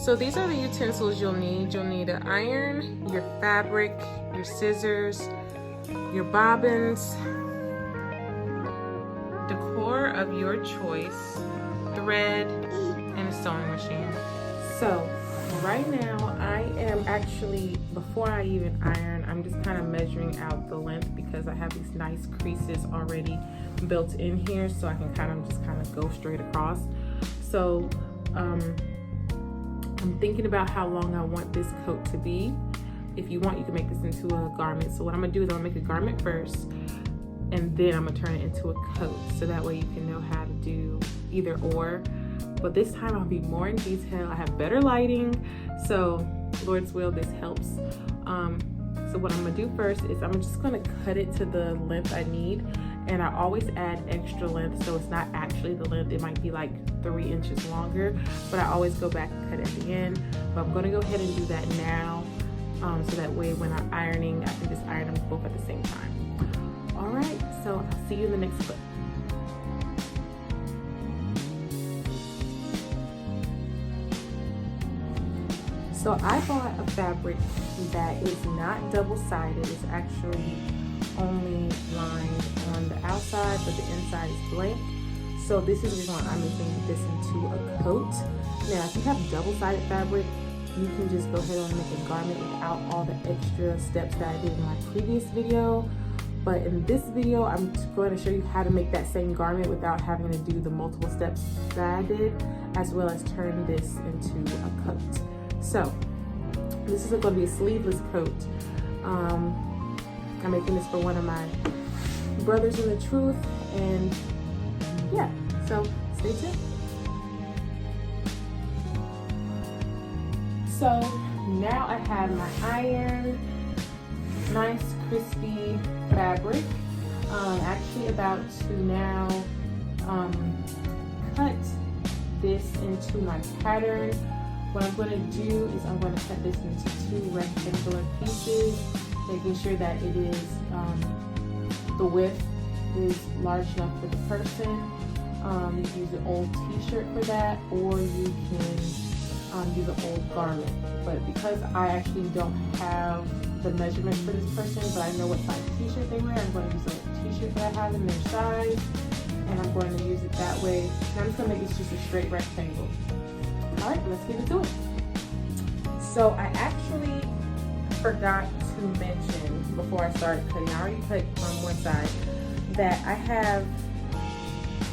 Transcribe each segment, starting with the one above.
So these are the utensils you'll need. You'll need an iron, your fabric, your scissors, your bobbins, decor of your choice, thread, and a sewing machine. So right now I am actually, before I even iron, I'm just kind of measuring out the length because I have these nice creases already built in here, so I can kind of go straight across. So I'm thinking about how long I want this coat to be. If you want, you can make this into a garment. So what I'm gonna do is I'm gonna make a garment first, and then I'm gonna turn it into a coat. So that way you can know how to do either or. But this time I'll be more in detail. I have better lighting, so Lord's will, this helps. So what I'm gonna do first is I'm just gonna cut it to the length I need. And I always add extra length, so it's not actually the length. It might be like 3 inches longer, but I always go back and cut at the end. But I'm gonna go ahead and do that now, so that way when I'm ironing, I can just iron them both at the same time. All right, so I'll see you in the next clip. So I bought a fabric that is not double-sided. It's actually only lined on the outside, but the inside is blank. So this is the reason why I'm making this into a coat. Now, if you have double-sided fabric, you can just go ahead and make a garment without all the extra steps that I did in my previous video. But in this video, I'm going to show you how to make that same garment without having to do the multiple steps that I did, as well as turn this into a coat. So this is going to be a sleeveless coat. I'm making this for one of my brothers in the truth, and yeah, so stay tuned. So now I have my iron, nice crispy fabric. Actually about to now cut this into my pattern. What I'm going to do is I'm going to cut this into 2 rectangular pieces, making sure that it is, the width is large enough for the person. You can use an old t-shirt for that, or you can use an old garment. But because I actually don't have the measurement for this person, but I know what size t-shirt they wear, I'm going to use a t-shirt that I have in their size, and I'm going to use it that way. And I'm just going to make this just a straight rectangle. All right, let's get into it. So I actually forgot to mention before I started cutting, I already cut on one side, that I have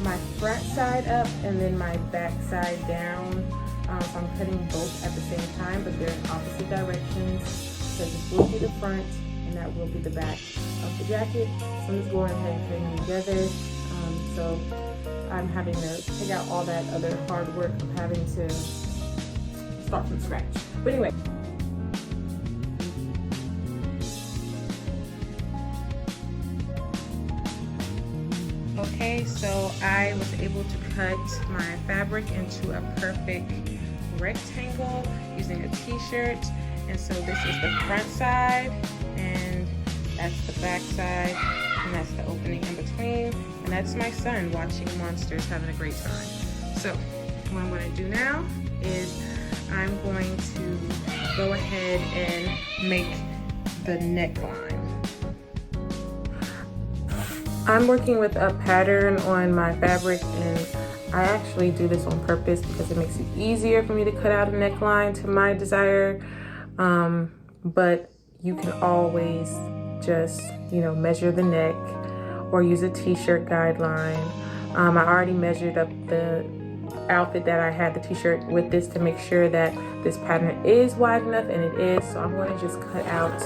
my front side up and then my back side down. So I'm cutting both at the same time, but they're in opposite directions. So this will be the front and that will be the back of the jacket. So I'm just going ahead and putting them together. So I'm having to take out all that other hard work of having to start from scratch. But anyway. Okay, so I was able to cut my fabric into a perfect rectangle using a t-shirt. And so this is the front side, and that's the back side, and that's the opening in between. And that's my son watching monsters, having a great time. So what I'm going to do now is I'm going to go ahead and make the neckline. I'm working with a pattern on my fabric, and I actually do this on purpose because it makes it easier for me to cut out a neckline to my desire. But you can always just, measure the neck or use a t-shirt guideline. I already measured up the outfit that I had the t-shirt with this to make sure that this pattern is wide enough, and it is. So I'm going to just cut out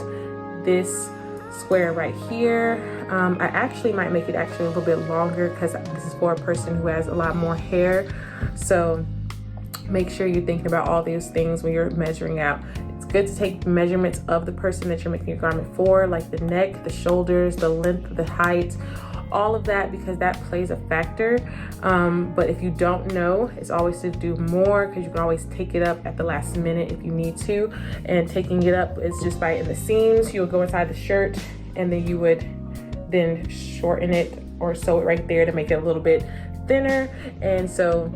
this square right here. I actually might make it actually a little bit longer because this is for a person who has a lot more hair. So make sure you're thinking about all these things when you're measuring out. It's good to take measurements of the person that you're making your garment for, like the neck, the shoulders, the length, the height, all of that, because that plays a factor. But if you don't know, it's always to do more, because you can always take it up at the last minute if you need to. And taking it up is just by in the seams. You'll go inside the shirt, and then you would then shorten it or sew it right there to make it a little bit thinner. And so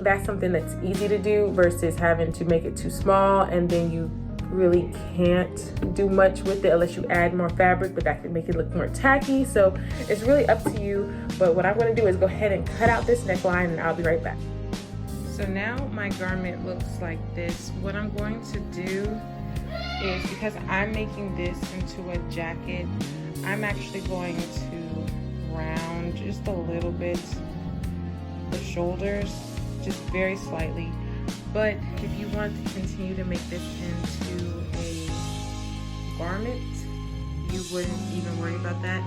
that's something that's easy to do versus having to make it too small, and then you really can't do much with it unless you add more fabric, but that can make it look more tacky. So it's really up to you. But what I'm going to do is go ahead and cut out this neckline, and I'll be right back. So now my garment looks like this. What I'm going to do is, because I'm making this into a jacket, I'm actually going to round just a little bit the shoulders, just very slightly. But if you want to continue to make this into a garment, you wouldn't even worry about that.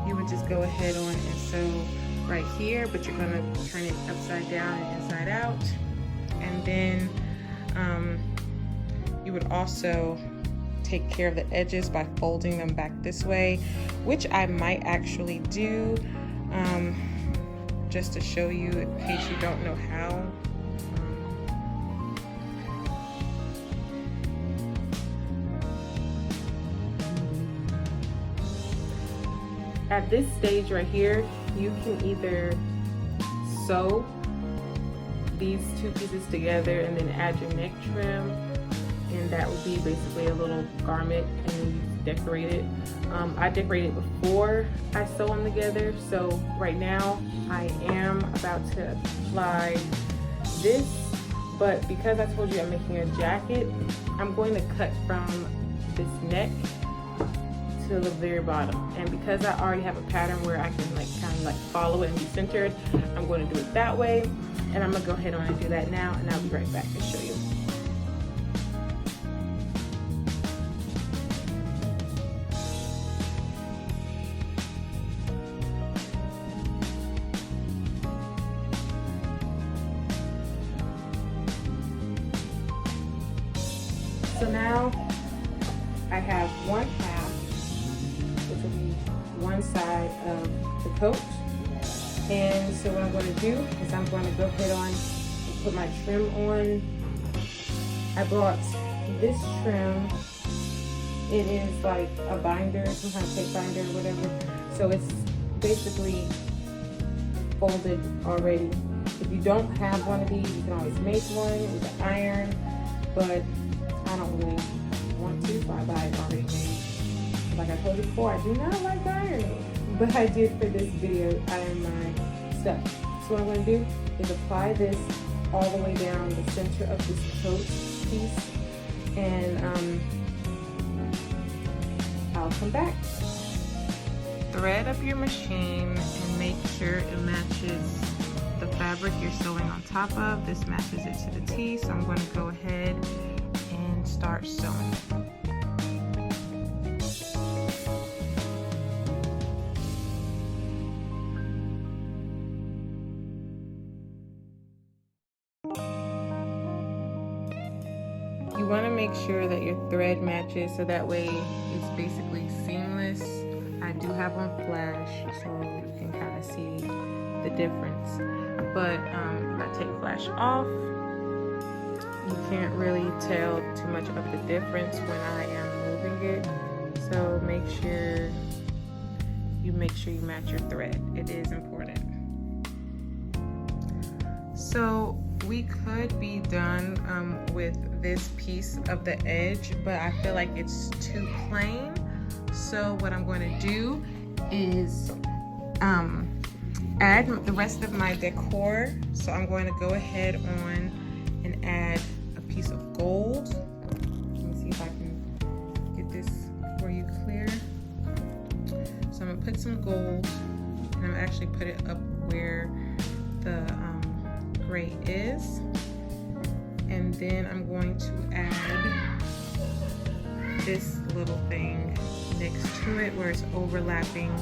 You would just go ahead on and sew right here, but you're gonna turn it upside down and inside out. And then you would also take care of the edges by folding them back this way, which I might actually do just to show you in case you don't know how. At this stage right here, you can either sew these two pieces together and then add your neck trim, and that would be basically a little garment, and then you decorate it. I decorate it before I sew them together, so right now I am about to apply this, but because I told you I'm making a jacket, I'm going to cut from this neck to the very bottom, and because I already have a pattern where I can like kind of like follow it and be centered, I'm going to do it that way, and I'm gonna go ahead on and do that now, and I'll be right back to show you. So now I have one half, which will be one side of the coat. And so what I'm going to do is I'm going to go ahead on and put my trim on. I bought this trim. It is like a binder, some kind of tape binder or whatever. So it's basically folded already. If you don't have one of these, you can always make one with an iron, but I don't really want to, so I buy it already made. Like I told you before, I do not like ironing, but I did for this video iron my stuff. So what I'm going to do is apply this all the way down the center of this coat piece, and I'll come back. Thread up your machine and make sure it matches the fabric you're sewing on top of. This matches it to the T, so I'm going to go ahead and start sewing. You want to make sure that your thread matches so that way it's basically seamless. I do have on flash so you can kind of see the difference, but if I take flash off, you can't really tell too much of the difference when I am moving it. So make sure you match your thread. It is important. So we could be done with this piece of the edge, but I feel like it's too plain. So what I'm going to do is add the rest of my decor. So I'm going to go ahead on and add a piece of gold. Let me see if I can get this for you clear. So I'm going to put some gold, and I'm going to actually put it up where the gray is. And then I'm going to add this little thing next to it where it's overlapping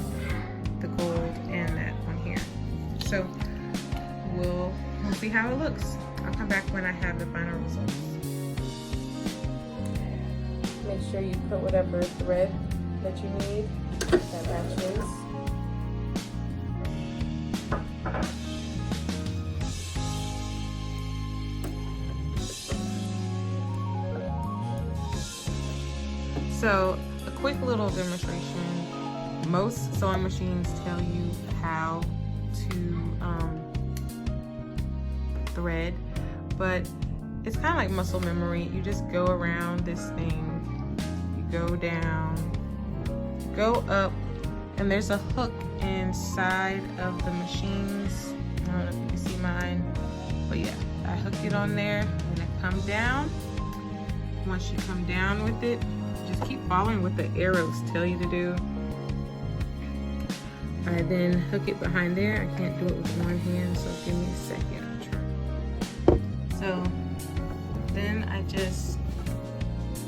the gold and that one here. So we'll see how it looks. I'll come back when I have the final results. Make sure you put whatever thread that you need that matches. So a quick little demonstration. Most sewing machines tell you how to thread, but it's kind of like muscle memory. You just go around this thing, you go down, go up, and there's a hook inside of the machines. I don't know if you can see mine, but yeah, I hooked it on there and it comes down. Once you come down with it, just keep following what the arrows tell you to do. I then hook it behind there. I can't do it with one hand, so give me a second. I'll try. So then I just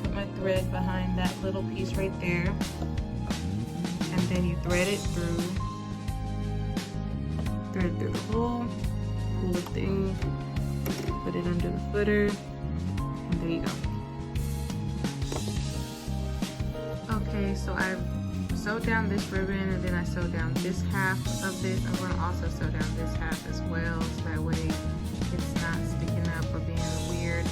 put my thread behind that little piece right there, and then you thread it through the hole, pull the thing, put it under the footer, and there you go. Okay, so I've sewed down this ribbon, and then I sewed down this half of this. I'm going to also sew down this half as well, so that way it's not sticking up or being weird.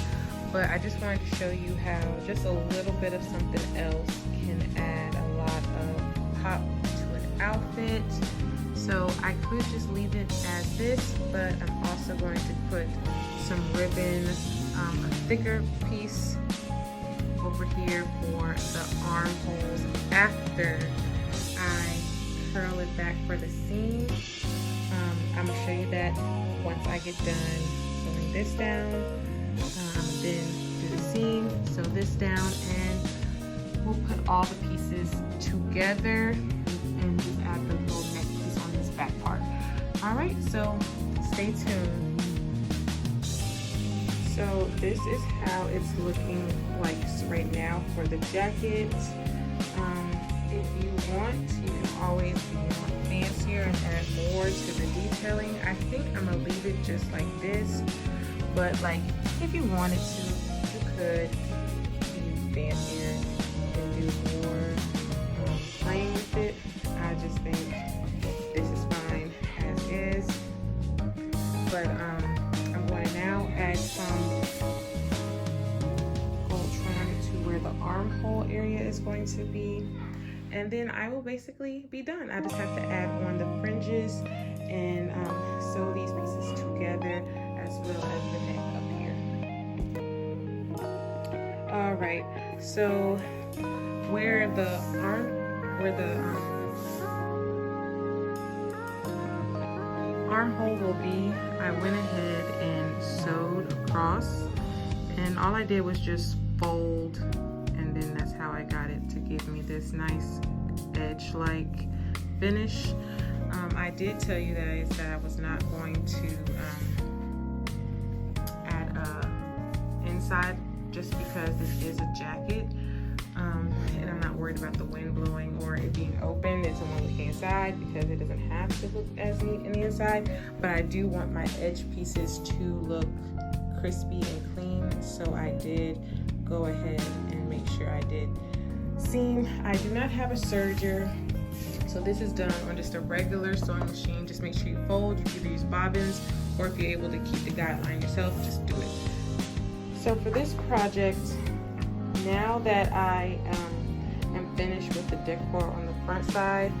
But I just wanted to show you how just a little bit of something else can add a lot of pop to an outfit. So I could just leave it as this, but I'm also going to put some ribbon, a thicker piece over here for the armholes after I curl it back for the seam. I'm gonna show you that once I get done sewing this down, then do the seam, sew this down, and we'll put all the pieces together and just add the little neck piece on this back part. All right, so stay tuned. So this is how it's looking like right now for the jacket. If you want, you can always be more fancier and add more to the detailing. I think I'm gonna leave it just like this, but like if you wanted to, you could be fancier and do more playing with it. I just think this is fine as is. But I'm going to now add some gold trim to where the armhole area is going to be. And then I will basically be done. I just have to add on the fringes and sew these pieces together, as well as the neck up here. All right, so where the armhole will be, I went ahead and sewed across, and all I did was just fold, and then that's how I got it to give me this nice edge-like finish. I did tell you guys that I was not going to add inside, just because this is a jacket, and I'm not worried about the wind blowing or it being open and someone looking inside, because it doesn't have to look as neat in the inside. But I do want my edge pieces to look crispy and clean, so I did go ahead and make sure I did seam. I do not have a serger, so this is done on just a regular sewing machine. Just make sure you fold. You can either use bobbins, or if you're able to keep the guideline yourself, just do it. So for this project, now that I am finished with the decor on the front side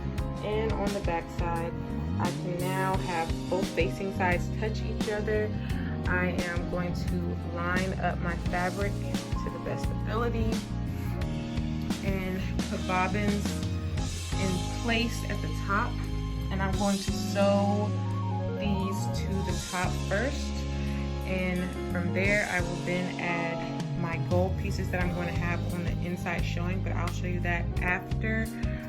and on the back side, I can now have both facing sides touch each other. I am going to line up my fabric to the best ability and put bobbins in place at the top, and I'm going to sew these to the top first, and from there I will then add my gold pieces that I'm going to have on the inside showing, but I'll show you that after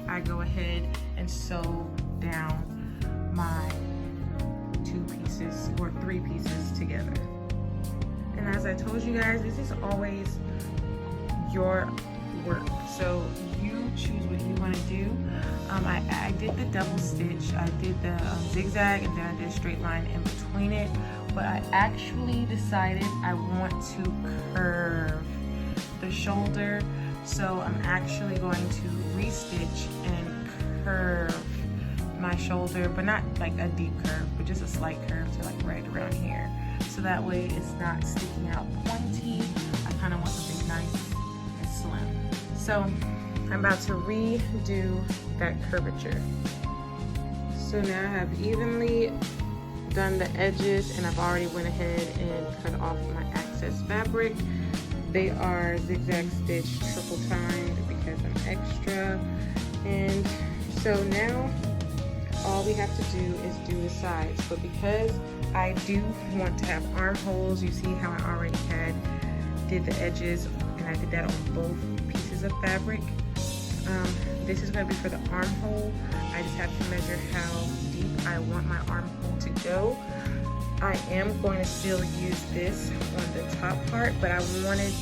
I go ahead and sew down my 2 pieces or 3 pieces together. And as I told you guys, this is always your work, so you choose what you want to do. I did the double stitch, I did the zigzag, and then I did a straight line in between it, but I actually decided I want to curve the shoulder, so I'm actually going to restitch and curve my shoulder, but not like a deep curve, but just a slight curve to like right around here, so that way it's not sticking out pointy. I kind of want something nice and slim. So I'm about to redo that curvature. So now I have evenly done the edges, and I've already went ahead and cut off my excess fabric. They are zigzag stitch triple timed because I'm extra. And so now all we have to do is do the sides. But because I do want to have armholes, you see how I already did the edges, and I did that on both pieces of fabric. This is going to be for the armhole. I just have to measure how deep I want my armhole to go. I am going to still use this on the top part, but I wanted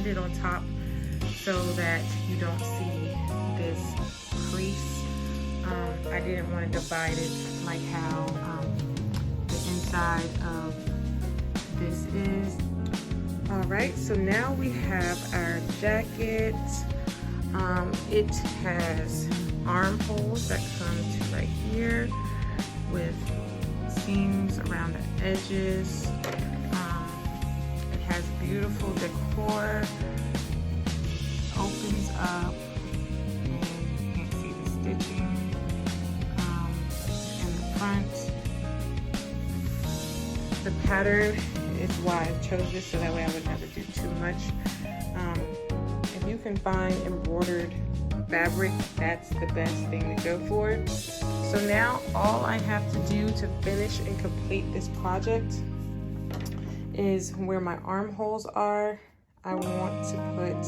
it on top so that you don't see this crease. I didn't want to divide it like how the inside of this is. All right, so now we have our jacket. It has armholes that come to right here with seams around the edges. It has beautiful decor. Opens up, and you can't see the stitching in the front. The pattern is why I chose this, so that way I would never do too much. If you can find embroidered fabric, that's the best thing to go for. So now all I have to do to finish and complete this project is where my armholes are. I want to put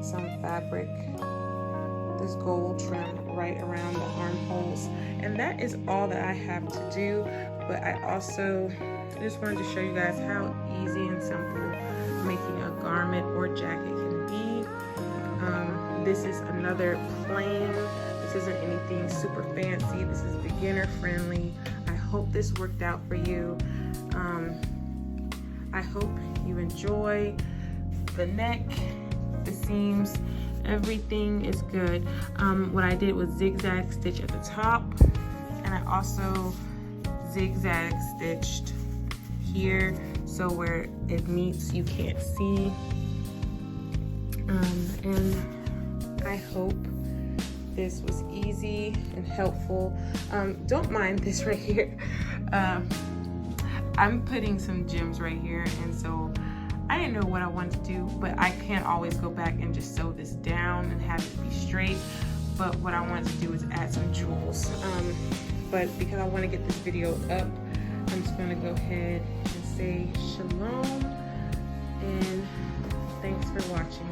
some fabric, this gold trim, right around the armholes. And that is all that I have to do. But I also just wanted to show you guys how easy and simple making a garment or jacket can be. This is another plain. This isn't anything super fancy. This is beginner friendly. I hope this worked out for you. I hope you enjoy the neck, the seams, everything is good. What I did was zigzag stitch at the top, and I also zigzag stitched here, so where it meets you can't see. And I hope this was easy and helpful. Don't mind this right here. I'm putting some gems right here, and so I didn't know what I wanted to do, but I can't always go back and just sew this down and have it be straight. But what I wanted to do is add some jewels. But because I want to get this video up, I'm just going to go ahead and say shalom, and thanks for watching.